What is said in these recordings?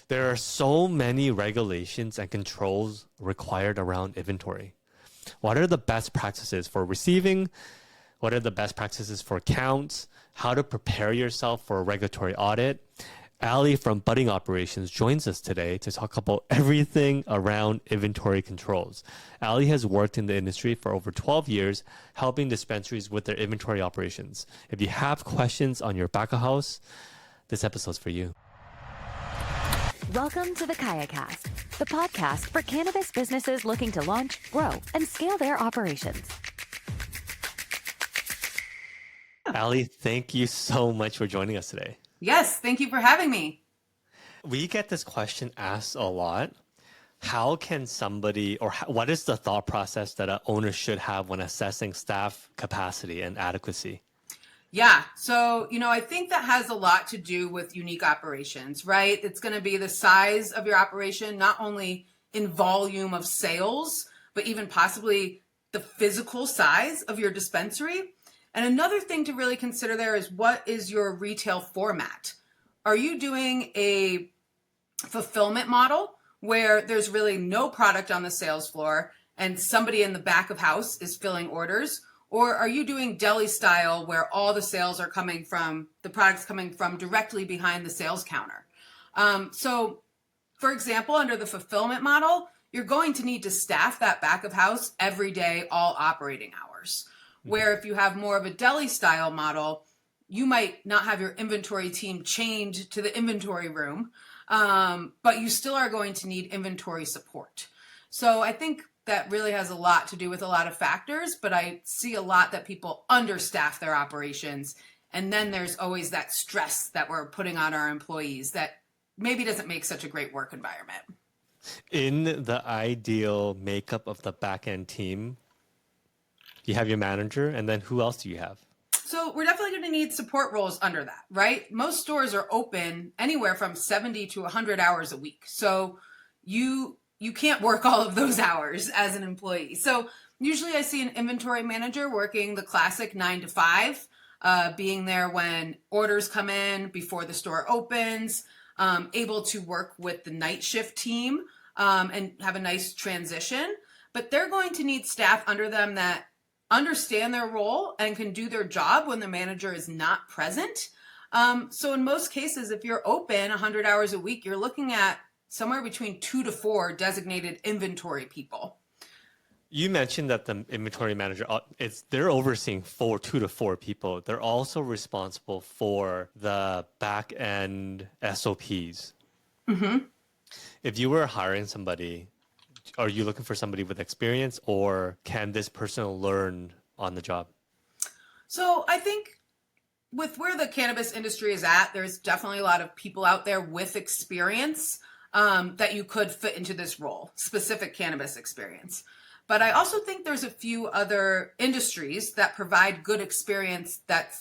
There are so many regulations and controls required around inventory. What are the best practices for receiving? What are the best practices for counts? How to prepare yourself for a regulatory audit? Ali from Budding Operations joins us today to talk about everything around inventory controls. Ali has worked in the industry for over 12 years, helping dispensaries with their inventory operations. If you have questions on your back of house, this episode's for you. Welcome to the KayaCast, the podcast for cannabis businesses looking to launch, grow, and scale their operations. Ali, thank you so much for joining us today. Yes, thank you for having me. We get this question asked a lot. How can somebody, or what is the thought process that an owner should have when assessing staff capacity and adequacy? Yeah, so, I think that has a lot to do with unique operations, right? It's going to be the size of your operation, not only in volume of sales, but even possibly the physical size of your dispensary. And another thing to really consider there is, what is your retail format? Are you doing a fulfillment model where there's really no product on the sales floor and somebody in the back of house is filling orders? Or are you doing deli style where all the sales are coming from, the products coming from directly behind the sales counter? So, for example, under the fulfillment model, you're going to need to staff that back of house every day, all operating hours. Where if you have more of a deli style model, you might not have your inventory team chained to the inventory room, but you still are going to need inventory support. So I think that really has a lot to do with a lot of factors, but I see a lot that people understaff their operations. And then there's always that stress that we're putting on our employees that maybe doesn't make such a great work environment. In the ideal makeup of the backend team, you have your manager, and then who else do you have? So we're definitely going to need support roles under that, right? Most stores are open anywhere from 70 to 100 hours a week. So you can't work all of those hours as an employee. So usually I see an inventory manager working the classic 9 to 5, being there when orders come in, before the store opens, able to work with the night shift team and have a nice transition. But they're going to need staff under them that understand their role and can do their job when the manager is not present. So in most cases, if you're open 100 hours a week, you're looking at somewhere between 2 to 4 designated inventory people. You mentioned that the inventory manager, they're overseeing 2 to 4 people. They're also responsible for the back end SOPs. Mm-hmm. If you were hiring somebody, are you looking for somebody with experience, or can this person learn on the job? So I think with where the cannabis industry is at, there's definitely a lot of people out there with experience that you could fit into this role, specific cannabis experience. But I also think there's a few other industries that provide good experience that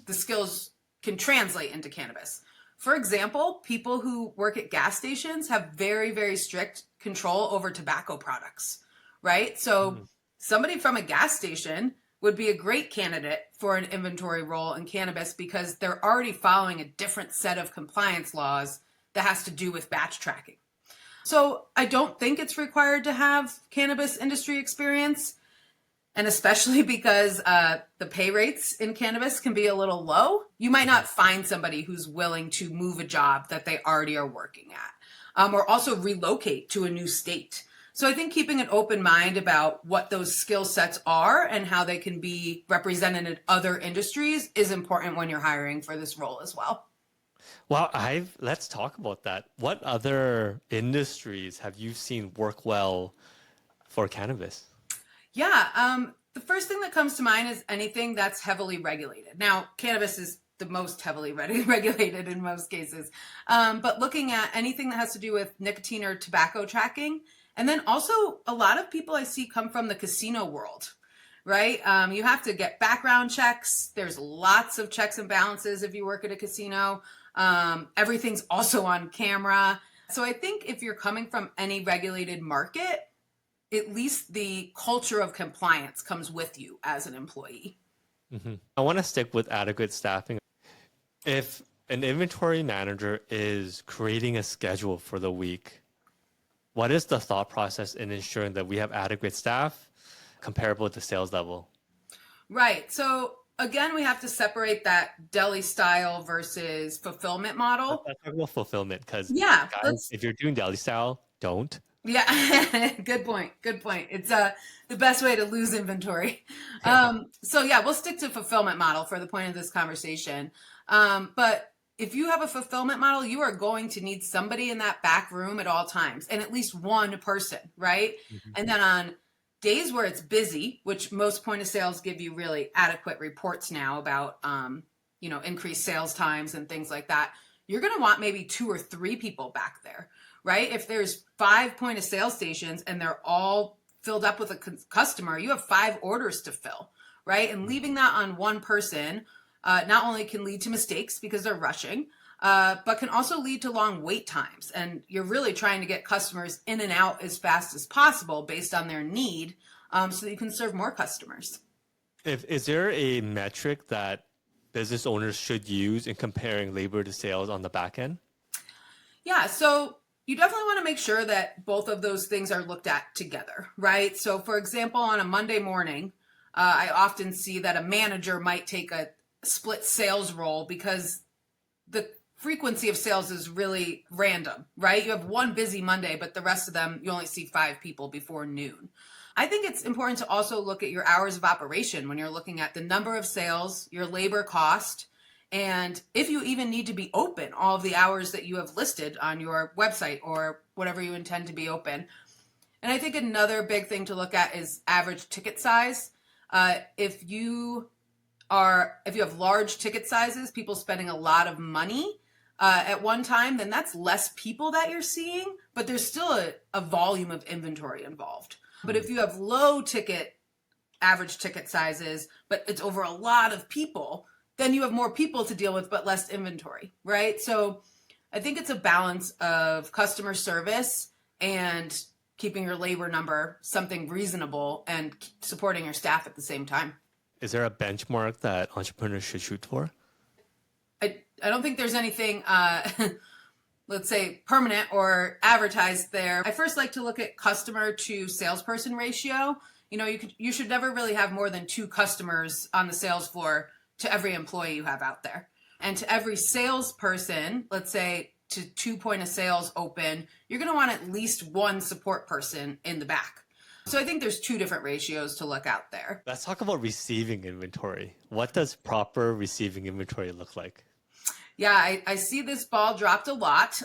the skills can translate into cannabis. For example, people who work at gas stations have very, very strict control over tobacco products, right? So somebody from a gas station would be a great candidate for an inventory role in cannabis because they're already following a different set of compliance laws that has to do with batch tracking. So I don't think it's required to have cannabis industry experience. And especially because the pay rates in cannabis can be a little low, you might not find somebody who's willing to move a job that they already are working at, or also relocate to a new state. So I think keeping an open mind about what those skill sets are and how they can be represented in other industries is important when you're hiring for this role as well. Well, let's talk about that. What other industries have you seen work well for cannabis? Yeah, the first thing that comes to mind is anything that's heavily regulated. Now, cannabis is the most heavily regulated in most cases, but looking at anything that has to do with nicotine or tobacco tracking, and then also a lot of people I see come from the casino world, right? You have to get background checks. There's lots of checks and balances if you work at a casino. Everything's also on camera. So I think if you're coming from any regulated market, at least the culture of compliance comes with you as an employee. I want to stick with adequate staffing. If An inventory manager is creating a schedule for the week. What is the thought process in ensuring that we have adequate staff comparable to sales level? Right. So again, we have to separate that deli style versus fulfillment model. Let's talk about fulfillment because, Yeah, guys, let's if you're doing deli style, don't. Yeah, good point. Good point. It's the best way to lose inventory. So yeah, we'll stick to fulfillment model for the point of this conversation. But if you have a fulfillment model, you are going to need somebody in that back room at all times, and at least one person, right? Mhm. And then on days where it's busy, which most point of sales give you really adequate reports now about, increased sales times and things like that, you're going to want maybe 2 or 3 people back there, right? If there's 5 point of sale stations and they're all filled up with a customer, you have 5 orders to fill, right? And leaving that on one person not only can lead to mistakes because they're rushing, but can also lead to long wait times. And you're really trying to get customers in and out as fast as possible based on their need, so that you can serve more customers. Is there a metric that business owners should use in comparing labor to sales on the back end? Yeah, so you definitely want to make sure that both of those things are looked at together, right? So for example, on a Monday morning, I often see that a manager might take a split sales role because the frequency of sales is really random, right? You have one busy Monday, but the rest of them, you only see 5 people before noon. I think it's important to also look at your hours of operation when you're looking at the number of sales, your labor cost, and if you even need to be open all of the hours that you have listed on your website or whatever you intend to be open. And I think another big thing to look at is average ticket size. If you have large ticket sizes, people spending a lot of money at one time, then that's less people that you're seeing, but there's still a volume of inventory involved. But if you have average ticket sizes, but it's over a lot of people, then you have more people to deal with, but less inventory, right? So I think it's a balance of customer service and keeping your labor number something reasonable and supporting your staff at the same time. Is there a benchmark that entrepreneurs should shoot for? I don't think there's anything, let's say, permanent or advertised there. I first like to look at customer to salesperson ratio. You should never really have more than 2 customers on the sales floor to every employee you have out there. And to every salesperson, let's say to 2 point of sales open, you're going to want at least 1 support person in the back. So I think there's 2 different ratios to look out there. Let's talk about receiving inventory. What does proper receiving inventory look like? Yeah, I see this ball dropped a lot.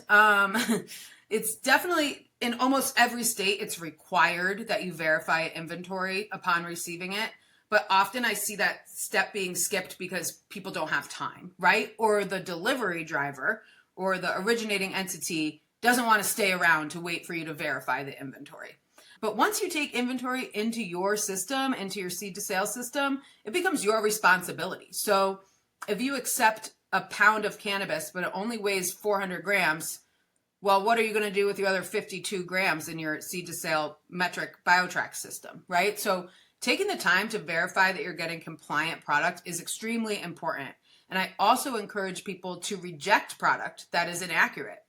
It's definitely in almost every state, it's required that you verify inventory upon receiving it. But often I see that step being skipped because people don't have time, right? Or the delivery driver or the originating entity doesn't want to stay around to wait for you to verify the inventory. But once you take inventory into your system, into your seed to sale system, it becomes your responsibility. So if you accept a pound of cannabis, but it only weighs 400 grams, well, what are you going to do with the other 52 grams in your seed to sale metric BioTrack system, right? So taking the time to verify that you're getting compliant product is extremely important. And I also encourage people to reject product that is inaccurate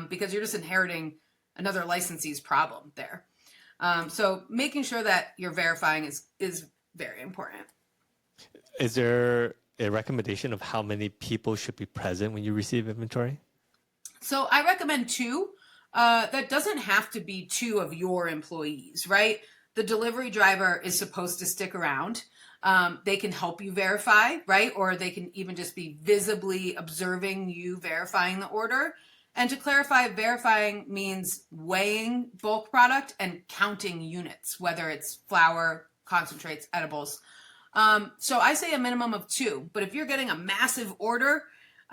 because you're just inheriting another licensee's problem there. So making sure that you're verifying is very important. Is there a recommendation of how many people should be present when you receive inventory? So I recommend 2. That doesn't have to be 2 of your employees, right? The delivery driver is supposed to stick around. They can help you verify, right? Or they can even just be visibly observing you verifying the order. And to clarify, verifying means weighing bulk product and counting units, whether it's flour, concentrates, edibles. So I say a minimum of 2. But if you're getting a massive order,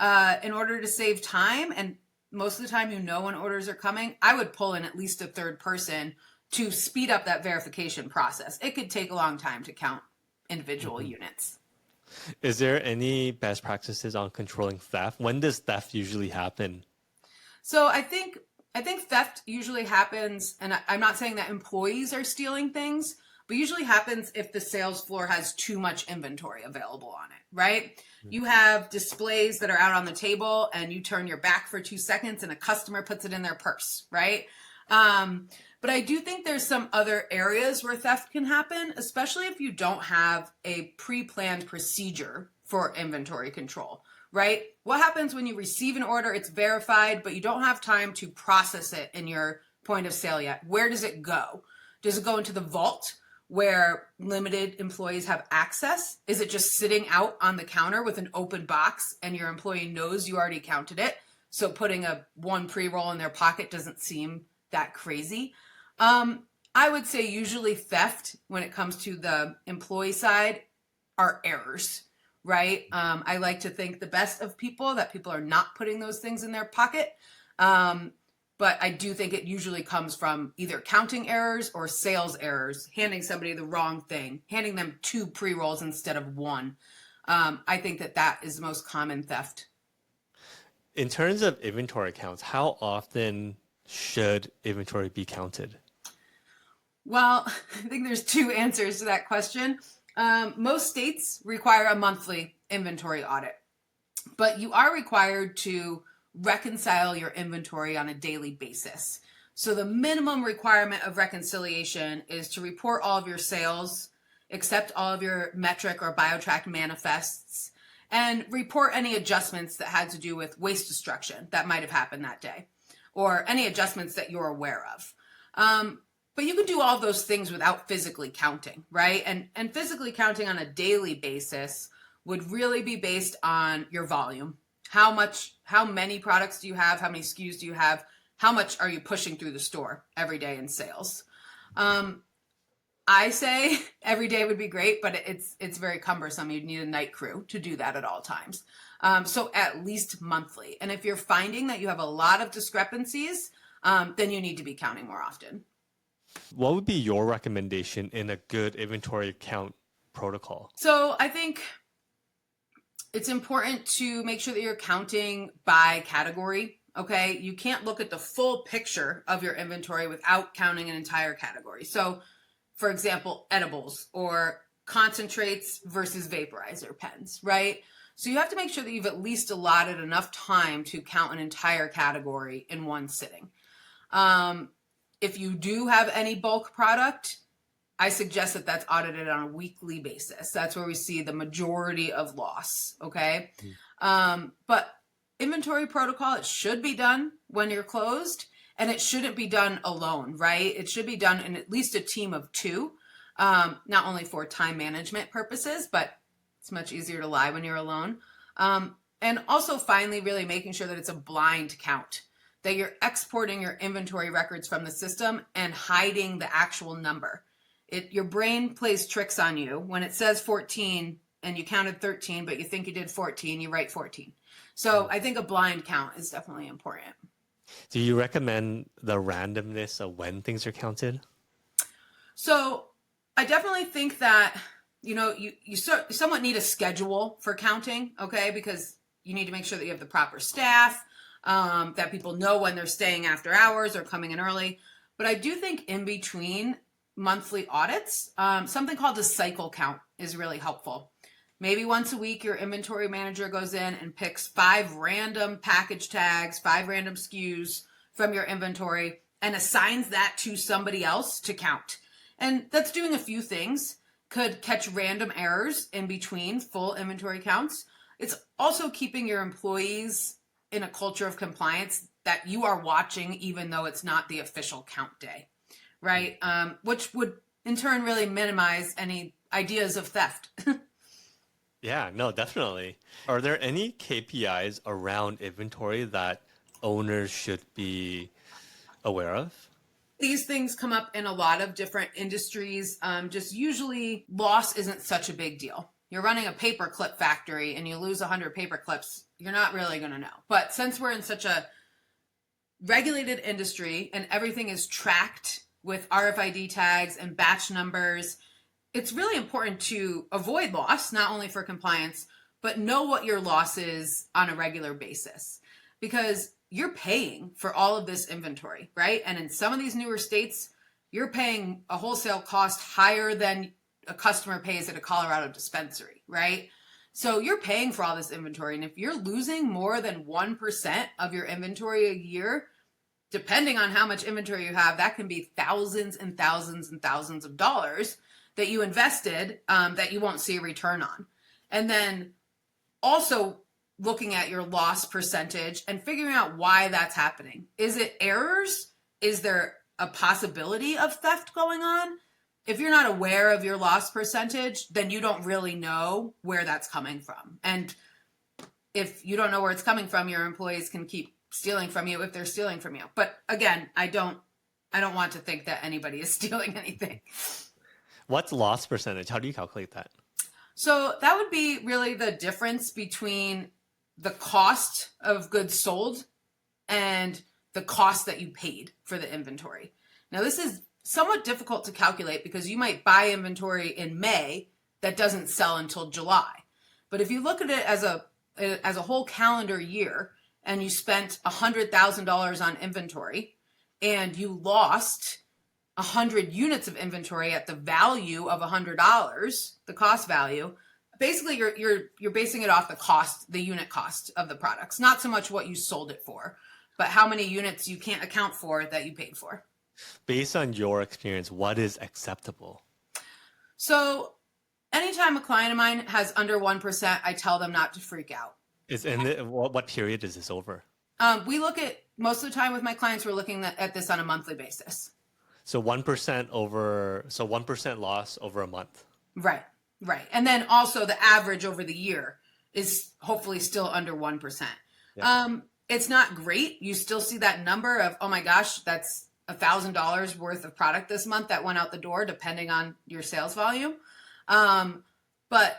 in order to save time, and most of the time when orders are coming, I would pull in at least a 3rd person to speed up that verification process. It could take a long time to count individual units. Is there any best practices on controlling theft? When does theft usually happen? So I think theft usually happens, and I'm not saying that employees are stealing things, but usually happens if the sales floor has too much inventory available on it, right? You have displays that are out on the table and you turn your back for 2 seconds and a customer puts it in their purse, right? But I do think there's some other areas where theft can happen, especially if you don't have a pre-planned procedure for inventory control, right? What happens when you receive an order, it's verified, but you don't have time to process it in your point of sale yet? Where does it go? Does it go into the vault where limited employees have access? Is it just sitting out on the counter with an open box and your employee knows you already counted it? So putting one pre-roll in their pocket doesn't seem that crazy. I would say usually theft when it comes to the employee side are errors, right? I like to think the best of people, that people are not putting those things in their pocket. But I do think it usually comes from either counting errors or sales errors, handing somebody the wrong thing, handing them 2 pre-rolls instead of 1. I think that is the most common theft. In terms of inventory counts, how often should inventory be counted? Well, I think there's 2 answers to that question. Most states require a monthly inventory audit, but you are required to reconcile your inventory on a daily basis. So the minimum requirement of reconciliation is to report all of your sales, accept all of your metric or BioTrack manifests, and report any adjustments that had to do with waste destruction that might have happened that day, or any adjustments that you're aware of. But you can do all those things without physically counting, right? And physically counting on a daily basis would really be based on your volume. How many products do you have? How many SKUs do you have? How much are you pushing through the store every day in sales? I say every day would be great, but it's very cumbersome. You'd need a night crew to do that at all times. So at least monthly. And if you're finding that you have a lot of discrepancies, then you need to be counting more often. What would be your recommendation in a good inventory count protocol? So I think it's important to make sure that you're counting by category. Okay. You can't look at the full picture of your inventory without counting an entire category. So for example, edibles or concentrates versus vaporizer pens, right? So you have to make sure that you've at least allotted enough time to count an entire category in one sitting. If you do have any bulk product, I suggest that that's audited on a weekly basis. That's where we see the majority of loss, okay? But inventory protocol, it should be done when you're closed, and it shouldn't be done alone, right? It should be done in at least a team of 2, not only for time management purposes, but it's much easier to lie when you're alone. And also finally, really making sure that it's a blind count, that you're exporting your inventory records from the system and hiding the actual number. Your brain plays tricks on you. When it says 14 and you counted 13, but you think you did 14, you write 14. So I think a blind count is definitely important. Do you recommend the randomness of when things are counted? So I definitely think that, you somewhat need a schedule for counting, okay? Because you need to make sure that you have the proper staff, that people know when they're staying after hours or coming in early. But I do think in between monthly audits, something called a cycle count is really helpful. Maybe once a week, your inventory manager goes in and picks 5 random package tags, 5 random SKUs from your inventory and assigns that to somebody else to count. And that's doing a few things. Could catch random errors in between full inventory counts. It's also keeping your employees in a culture of compliance that you are watching, even though it's not the official count day, right? Which would in turn really minimize any ideas of theft. Yeah, no, definitely. Are there any KPIs around inventory that owners should be aware of? These things come up in a lot of different industries. Just usually loss isn't such a big deal. You're running a paperclip factory and you lose 100 paper clips, you're not really going to know. But since we're in such a regulated industry and everything is tracked with RFID tags and batch numbers, it's really important to avoid loss, not only for compliance, but know what your loss is on a regular basis. Because you're paying for all of this inventory, right? And in some of these newer states, you're paying a wholesale cost higher than a customer pays at a Colorado dispensary, right? So you're paying for all this inventory. And if you're losing more than 1% of your inventory a year, depending on how much inventory you have, that can be thousands and thousands and thousands of dollars that you invested that you won't see a return on. And then also looking at your loss percentage and figuring out why that's happening. Is it errors? Is there a possibility of theft going on? If you're not aware of your loss percentage, then you don't really know where that's coming from. And if you don't know where it's coming from, your employees can keep stealing from you if they're stealing from you. But again, I don't want to think that anybody is stealing anything. What's loss percentage? How do you calculate that? So that would be really the difference between the cost of goods sold and the cost that you paid for the inventory. Now, this is somewhat difficult to calculate because you might buy inventory in May that doesn't sell until July. But if you look at it as a whole calendar year and you spent $100,000 on inventory and you lost 100 units of inventory at the value of $100, the cost value, basically you're basing it off the cost, the unit cost of the products, not so much what you sold it for, but how many units you can't account for that you paid for. Based on your experience, what is acceptable? So anytime a client of mine has under 1%, I tell them not to freak out. What period is this over? We look at, most of the time with my clients, we're looking at this on a monthly basis. So 1% loss over a month. Right. And then also the average over the year is hopefully still under 1%. Yeah. It's not great. You still see that number of, oh my gosh, that's $1,000 worth of product this month that went out the door, depending on your sales volume. But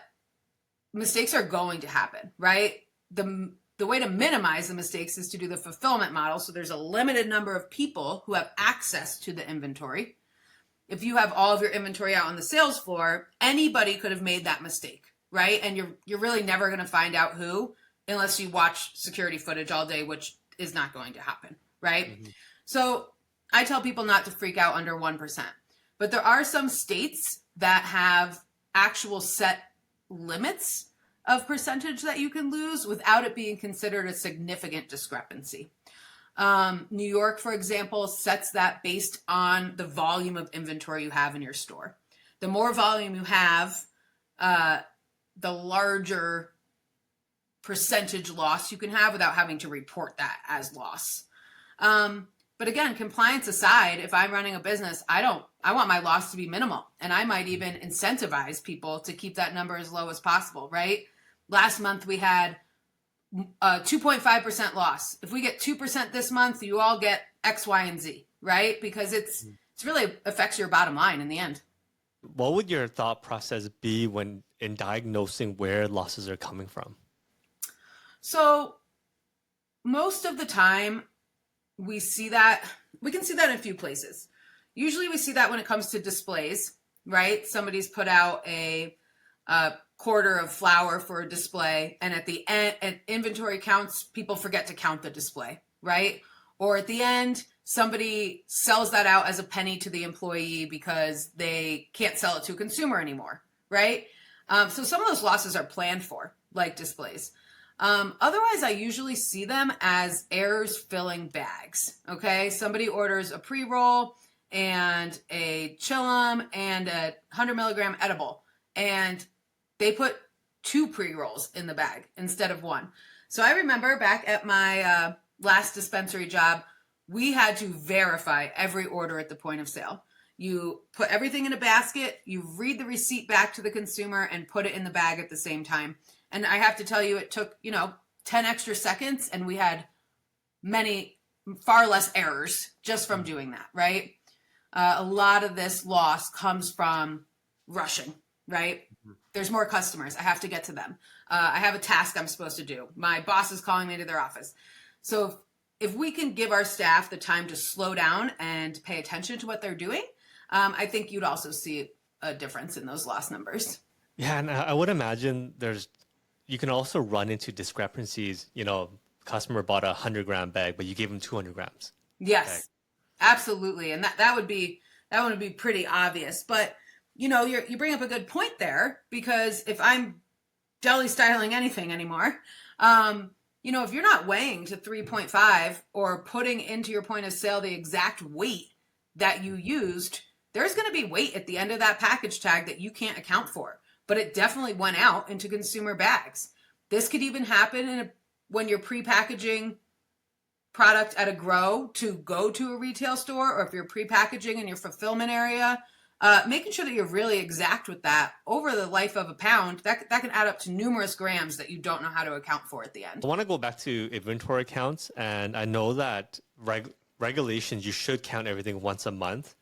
mistakes are going to happen, right? The way to minimize the mistakes is to do the fulfillment model. So there's a limited number of people who have access to the inventory. If you have all of your inventory out on the sales floor, anybody could have made that mistake, right? And you're really never going to find out who unless you watch security footage all day, which is not going to happen, right? Mm-hmm. So I tell people not to freak out under 1%. But there are some states that have actual set limits of percentage that you can lose without it being considered a significant discrepancy. New York, for example, sets that based on the volume of inventory you have in your store. The more volume you have, the larger percentage loss you can have without having to report that as loss. But again, compliance aside, if I'm running a business, I want my loss to be minimal. And I might even incentivize people to keep that number as low as possible, right? Last month we had 2.5% loss. If we get 2% this month, you all get X, Y, and Z, right? Because it's really affects your bottom line in the end. What would your thought process be when in diagnosing where losses are coming from? So most of the time we can see that in a few places. Usually we see that when it comes to displays, right? Somebody's put out a quarter of flour for a display, and at the end, at inventory counts, people forget to count the display, right? Or at the end, somebody sells that out as a penny to the employee because they can't sell it to a consumer anymore, right? So some of those losses are planned for, like displays. Otherwise, I usually see them as errors filling bags, okay? Somebody orders a pre-roll and a chillum and a 100 milligram edible, and they put 2 pre-rolls in the bag instead of 1. So I remember back at my last dispensary job, we had to verify every order at the point of sale. You put everything in a basket, you read the receipt back to the consumer and put it in the bag at the same time. And I have to tell you, it took, 10 extra seconds, and we had far less errors just from doing that, right? A lot of this loss comes from rushing, right? There's more customers. I have to get to them. I have a task I'm supposed to do. My boss is calling me to their office. So if we can give our staff the time to slow down and pay attention to what they're doing, I think you'd also see a difference in those loss numbers. Yeah, and I would imagine you can also run into discrepancies. Customer bought a 100-gram bag, but you gave them 200 grams. Yes, absolutely. And that would be that one would be pretty obvious. But, you bring up a good point there, because if I'm deli styling anything anymore, if you're not weighing to 3.5 or putting into your point of sale the exact weight that you used, there's going to be weight at the end of that package tag that you can't account for. But it definitely went out into consumer bags. This could even happen when you're pre-packaging product at a grow to go to a retail store, or if you're pre-packaging in your fulfillment area, making sure that you're really exact with that over the life of a pound, that can add up to numerous grams that you don't know how to account for at the end. I want to go back to inventory counts, and I know that regulations, you should count everything once a month.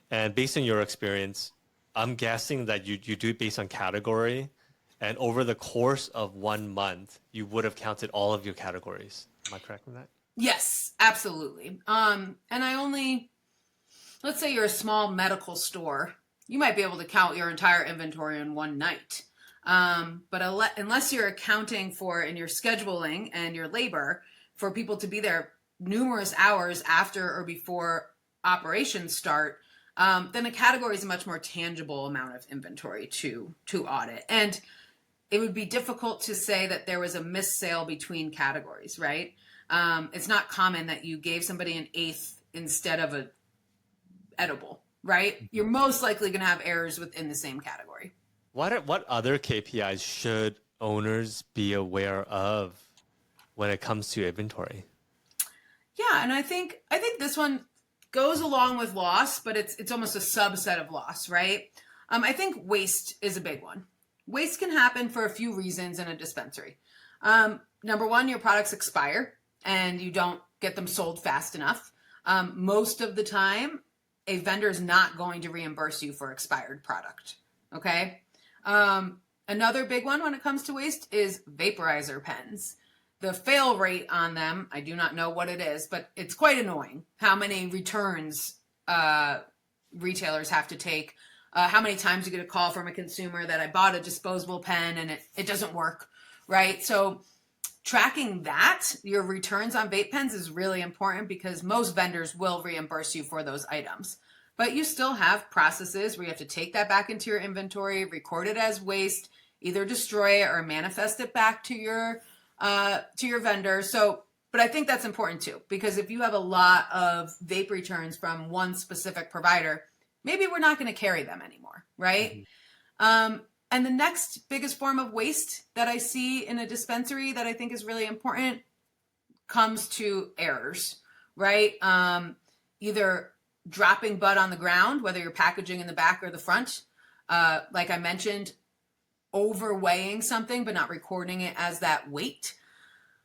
And based on your experience, I'm guessing that you do it based on category, and over the course of 1 month, you would have counted all of your categories. Am I correct in that? Yes, absolutely. And let's say you're a small medical store, you might be able to count your entire inventory in one night. But unless you're accounting for, in your scheduling and your labor, for people to be there numerous hours after or before operations start, then a category is a much more tangible amount of inventory to audit. And it would be difficult to say that there was a missed sale between categories, right? It's not common that you gave somebody an eighth instead of a edible, right? You're most likely going to have errors within the same category. What other KPIs should owners be aware of when it comes to inventory? Yeah, and I think this one goes along with loss, but it's almost a subset of loss, right? I think waste is a big one. Waste can happen for a few reasons in a dispensary. Number one, your products expire and you don't get them sold fast enough. Most of the time, a vendor is not going to reimburse you for expired product. Okay. Another big one when it comes to waste is vaporizer pens. The fail rate on them, I do not know what it is, but it's quite annoying how many returns retailers have to take. How many times you get a call from a consumer that I bought a disposable pen and it doesn't work, right? So tracking that, your returns on vape pens, is really important, because most vendors will reimburse you for those items. But you still have processes where you have to take that back into your inventory, record it as waste, either destroy it or manifest it back to your vendor. So, but I think that's important too, because if you have a lot of vape returns from one specific provider, maybe we're not going to carry them anymore, right? Mm-hmm. And the next biggest form of waste that I see in a dispensary that I think is really important comes to errors, right? Either dropping bud on the ground, whether you're packaging in the back or the front. Like I mentioned, overweighing something but not recording it as that weight.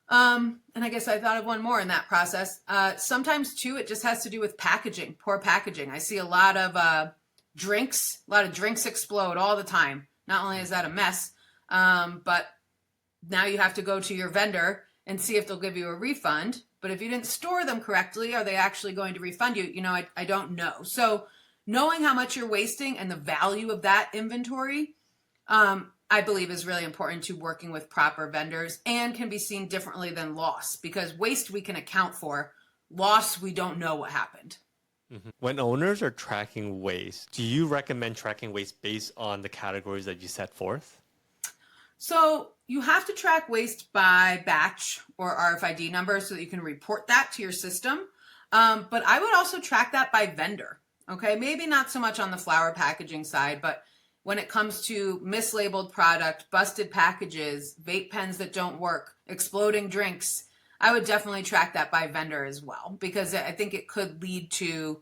And I guess I thought of one more in that process. Sometimes too, it just has to do with packaging, poor packaging. I see a lot of drinks explode all the time. Not only is that a mess, but now you have to go to your vendor and see if they'll give you a refund. But if you didn't store them correctly, are they actually going to refund you? I don't know. So knowing how much you're wasting and the value of that inventory, I believe is really important to working with proper vendors, and can be seen differently than loss, because waste we can account for. Loss, we don't know what happened. Mm-hmm. When owners are tracking waste, do you recommend tracking waste based on the categories that you set forth? So you have to track waste by batch or RFID number so that you can report that to your system. But I would also track that by vendor. Okay, maybe not so much on the flower packaging side, but when it comes to mislabeled product, busted packages, vape pens that don't work, exploding drinks, I would definitely track that by vendor as well, because I think it could lead to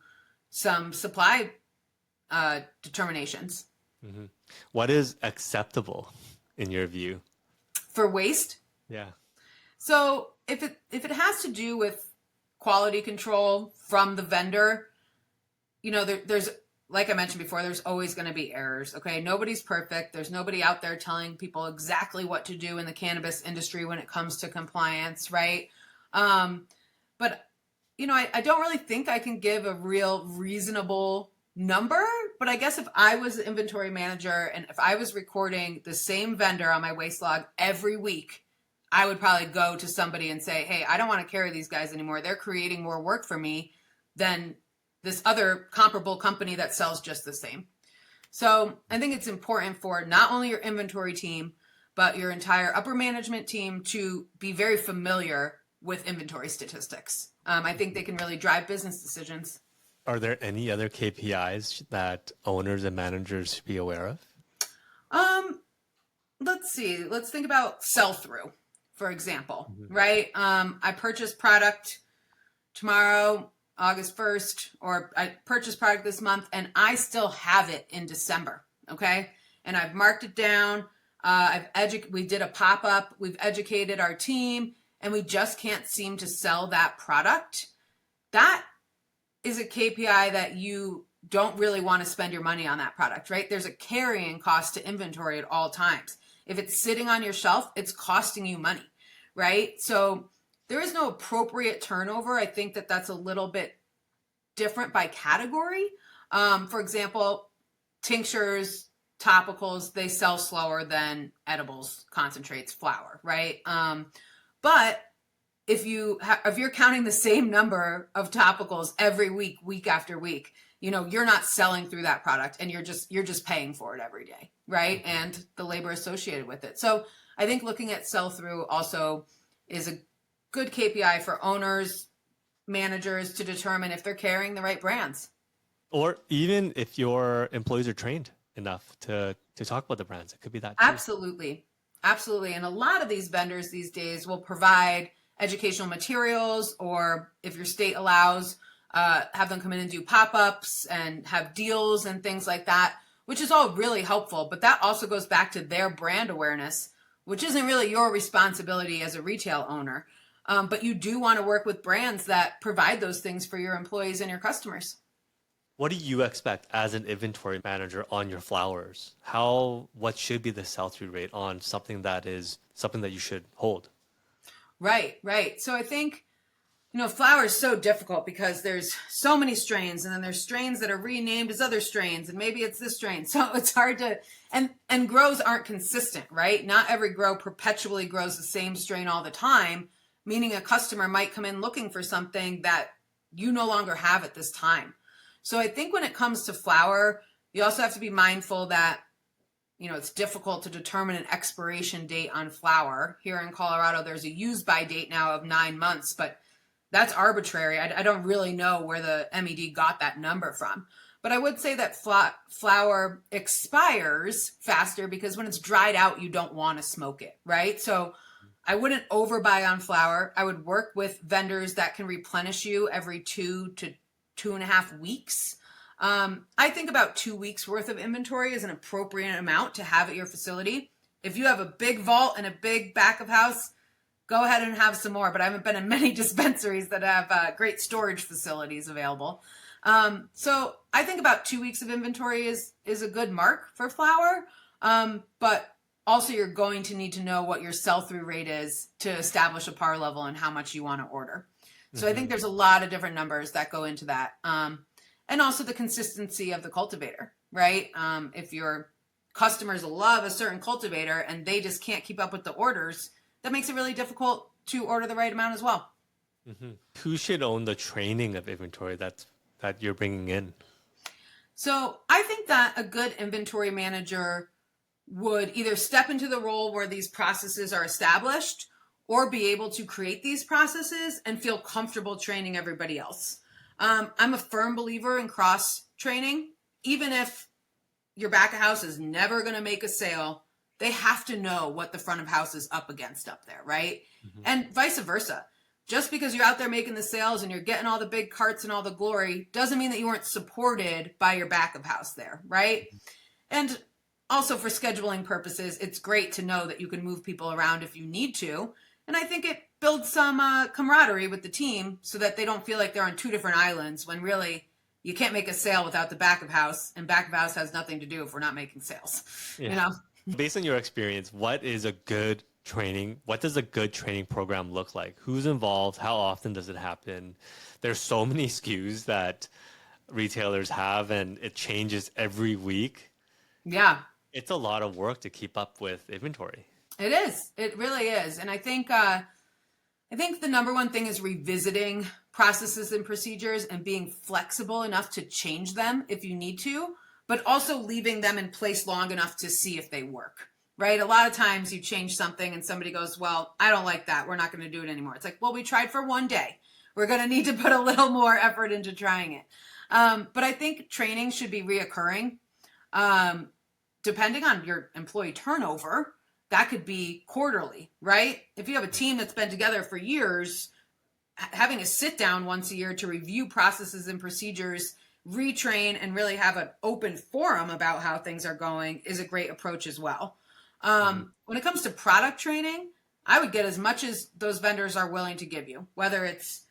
some supply determinations. Mm-hmm. What is acceptable in your view? For waste? Yeah. So if it has to do with quality control from the vendor, there's, like I mentioned before, there's always going to be errors. Okay. Nobody's perfect. There's nobody out there telling people exactly what to do in the cannabis industry when it comes to compliance. Right. But I don't really think I can give a real reasonable number, but I guess if I was the inventory manager and if I was recording the same vendor on my waste log every week, I would probably go to somebody and say, hey, I don't want to carry these guys anymore. They're creating more work for me than this other comparable company that sells just the same. So I think it's important for not only your inventory team, but your entire upper management team to be very familiar with inventory statistics. I think they can really drive business decisions. Are there any other KPIs that owners and managers should be aware of? Let's see. Let's think about sell-through, for example, right? I purchase product tomorrow, August 1st, or I purchased product this month and I still have it in December. Okay. And I've marked it down. We did a pop-up. We've educated our team and we just can't seem to sell that product. That is a KPI that you don't really want to spend your money on that product, right? There's a carrying cost to inventory at all times. If it's sitting on your shelf, it's costing you money, right? So there is no appropriate turnover. I think that that's a little bit different by category. For example, tinctures, topicals, they sell slower than edibles, concentrates, flour, right? But if you're counting the same number of topicals every week, week after week, you're not selling through that product and you're just paying for it every day, right? And the labor associated with it. So I think looking at sell-through also is a good KPI for owners, managers to determine if they're carrying the right brands. Or even if your employees are trained enough to talk about the brands, it could be that too. Absolutely. Absolutely. And a lot of these vendors these days will provide educational materials, or if your state allows, have them come in and do pop-ups and have deals and things like that, which is all really helpful. But that also goes back to their brand awareness, which isn't really your responsibility as a retail owner. But you do want to work with brands that provide those things for your employees and your customers. What do you expect as an inventory manager on your flowers? What should be the sell-through rate on something that you should hold? Right. So I think, flour is so difficult because there's so many strains, and then there's strains that are renamed as other strains, and maybe it's this strain. So it's hard to, and grows aren't consistent, right? Not every grow perpetually grows the same strain all the time, meaning a customer might come in looking for something that you no longer have at this time. So I think when it comes to flour, you also have to be mindful that it's difficult to determine an expiration date on flour. Here in Colorado, there's a use by date now of 9 months, but that's arbitrary. I don't really know where the MED got that number from. But I would say that flour expires faster because when it's dried out, you don't want to smoke it, right? So I wouldn't overbuy on flour. I would work with vendors that can replenish you every 2 to 2.5 weeks. I think about 2 weeks worth of inventory is an appropriate amount to have at your facility. If you have a big vault and a big back of house, go ahead and have some more. But I haven't been in many dispensaries that have great storage facilities available. So I think about 2 weeks of inventory is a good mark for flour. But also you're going to need to know what your sell-through rate is to establish a par level and how much you want to order. So I think there's a lot of different numbers that go into that. And also the consistency of the cultivator, right? If your customers love a certain cultivator and they just can't keep up with the orders, that makes it really difficult to order the right amount as well. Mm-hmm. Who should own the training of inventory that you're bringing in? So I think that a good inventory manager would either step into the role where these processes are established or be able to create these processes and feel comfortable training everybody else. I'm a firm believer in cross training. Even if your back of house is never going to make a sale, they have to know what the front of house is up against up there, right? Mm-hmm. And vice versa. Just because you're out there making the sales and you're getting all the big carts and all the glory doesn't mean that you weren't supported by your back of house there, right? Mm-hmm. And also for scheduling purposes, it's great to know that you can move people around if you need to. And I think it builds some camaraderie with the team so that they don't feel like they're on two different islands when really you can't make a sale without the back of house, and back of house has nothing to do if we're not making sales. Yeah. Based on your experience, what does a good training program look like? Who's involved? How often does it happen? There's so many SKUs that retailers have and it changes every week. Yeah. It's a lot of work to keep up with inventory. It is. It really is. And I think the number one thing is revisiting processes and procedures and being flexible enough to change them if you need to, but also leaving them in place long enough to see if they work, right? A lot of times you change something and somebody goes, well, I don't like that. We're not going to do it anymore. It's like, well, we tried for one day. We're going to need to put a little more effort into trying it. But I think training should be reoccurring. Depending on your employee turnover, that could be quarterly, right? If you have a team that's been together for years, having a sit down once a year to review processes and procedures, retrain, and really have an open forum about how things are going is a great approach as well. When it comes to product training, I would get as much as those vendors are willing to give you, whether it's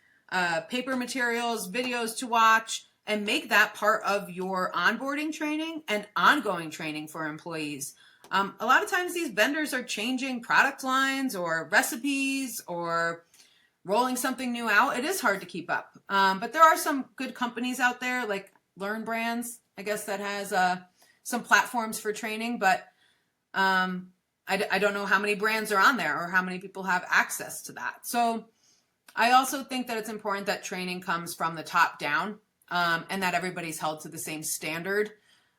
paper materials, videos to watch, and make that part of your onboarding training and ongoing training for employees. A lot of times these vendors are changing product lines or recipes or rolling something new out. It is hard to keep up. But there are some good companies out there like Learn Brands, I guess, that has some platforms for training, but I don't know how many brands are on there or how many people have access to that. So I also think that it's important that training comes from the top down, and that everybody's held to the same standard.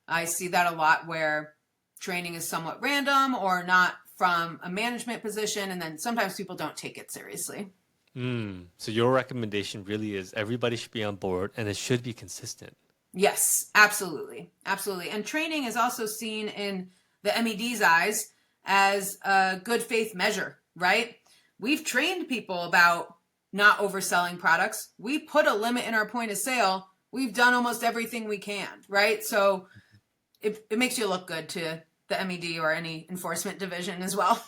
I see that a lot where training is somewhat random or not from a management position, and then sometimes people don't take it seriously. So your recommendation really is everybody should be on board and it should be consistent. Yes, absolutely. Absolutely. And training is also seen in the MED's eyes as a good faith measure, right? We've trained people about not overselling products. We put a limit in our point of sale. We've done almost everything we can, right? So it makes you look good to the MED or any enforcement division as well.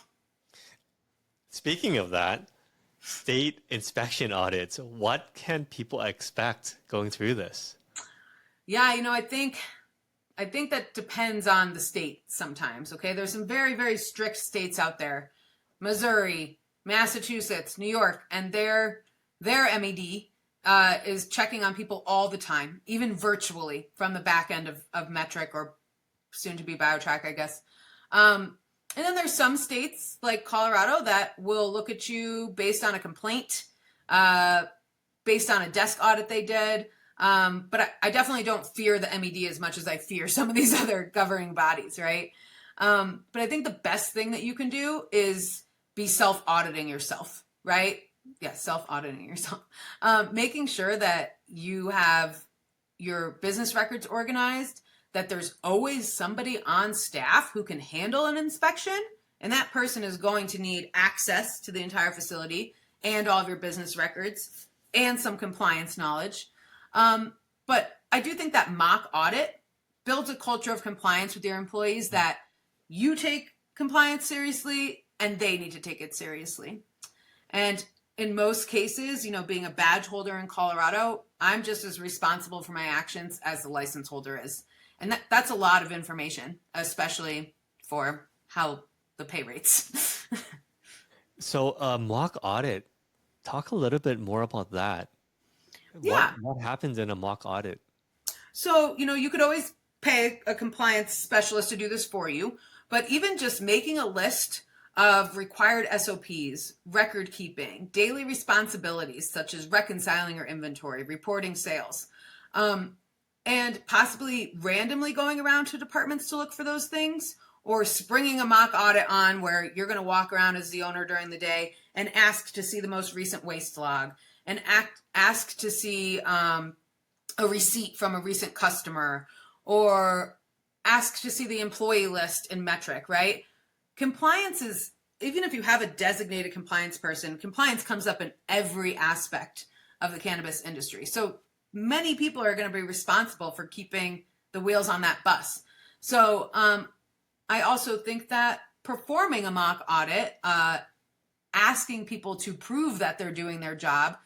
Speaking of that, state inspection audits, what can people expect going through this? Yeah, I think that depends on the state sometimes, okay? There's some very, very strict states out there. Missouri, Massachusetts, New York, and their MED is checking on people all the time, even virtually from the back end of Metric or soon to be BioTrack, I guess. And then there's some states like Colorado that will look at you based on a complaint, based on a desk audit they did. But I definitely don't fear the MED as much as I fear some of these other governing bodies, right? But I think the best thing that you can do is be self-auditing yourself, right? Yeah, self-auditing yourself. Making sure that you have your business records organized, that there's always somebody on staff who can handle an inspection, and that person is going to need access to the entire facility and all of your business records and some compliance knowledge. But I do think that mock audit builds a culture of compliance with your employees, that you take compliance seriously and they need to take it seriously. And in most cases, being a badge holder in Colorado, I'm just as responsible for my actions as the license holder is. And that's a lot of information, especially for how the pay rates. So mock audit, talk a little bit more about that. Yeah. What happens in a mock audit? So, you could always pay a compliance specialist to do this for you, but even just making a list of required SOPs, record keeping, daily responsibilities, such as reconciling your inventory, reporting sales, and possibly randomly going around to departments to look for those things, or springing a mock audit on where you're going to walk around as the owner during the day and ask to see the most recent waste log, and ask to see a receipt from a recent customer, or ask to see the employee list in Metric, right? Compliance is, even if you have a designated compliance person, compliance comes up in every aspect of the cannabis industry. So many people are going to be responsible for keeping the wheels on that bus. So I also think that performing a mock audit, asking people to prove that they're doing their job,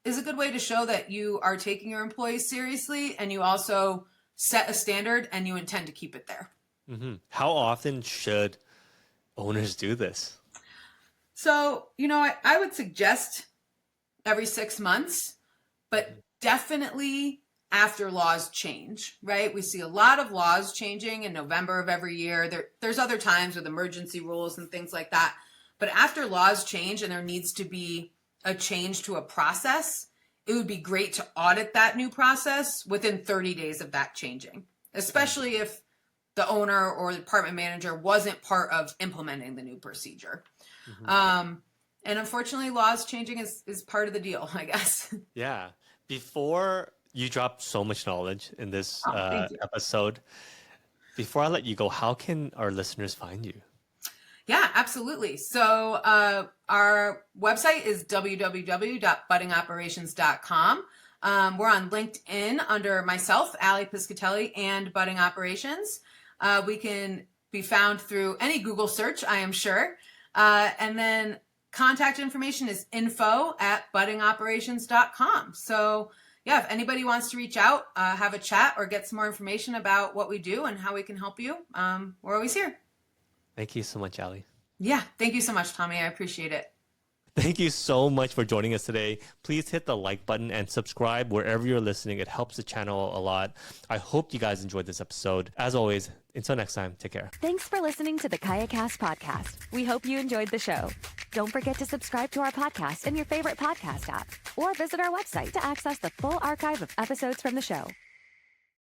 is a good way to show that you are taking your employees seriously, and you also set a standard and you intend to keep it there. Mm-hmm. How often should owners do this? So, I would suggest every 6 months, but definitely after laws change, right? We see a lot of laws changing in November of every year. There's other times with emergency rules and things like that. But after laws change and there needs to be a change to a process, it would be great to audit that new process within 30 days of that changing, especially if the owner or the department manager wasn't part of implementing the new procedure. And unfortunately, laws changing is part of the deal, I guess. Yeah. Before you drop so much knowledge in this episode, before I let you go, how can our listeners find you? Yeah, absolutely. So our website is www.buddingoperations.com. We're on LinkedIn under myself, Ali Piscatelli, and Budding Operations. We can be found through any Google search, I am sure. And then contact information is info@buddingoperations.com. So yeah, if anybody wants to reach out, have a chat, or get some more information about what we do and how we can help you, we're always here. Thank you so much, Ali. Yeah, thank you so much, Tommy. I appreciate it. Thank you so much for joining us today. Please hit the like button and subscribe wherever you're listening. It helps the channel a lot. I hope you guys enjoyed this episode. As always, until next time, take care. Thanks for listening to the KayaCast podcast. We hope you enjoyed the show. Don't forget to subscribe to our podcast in your favorite podcast app, or visit our website to access the full archive of episodes from the show.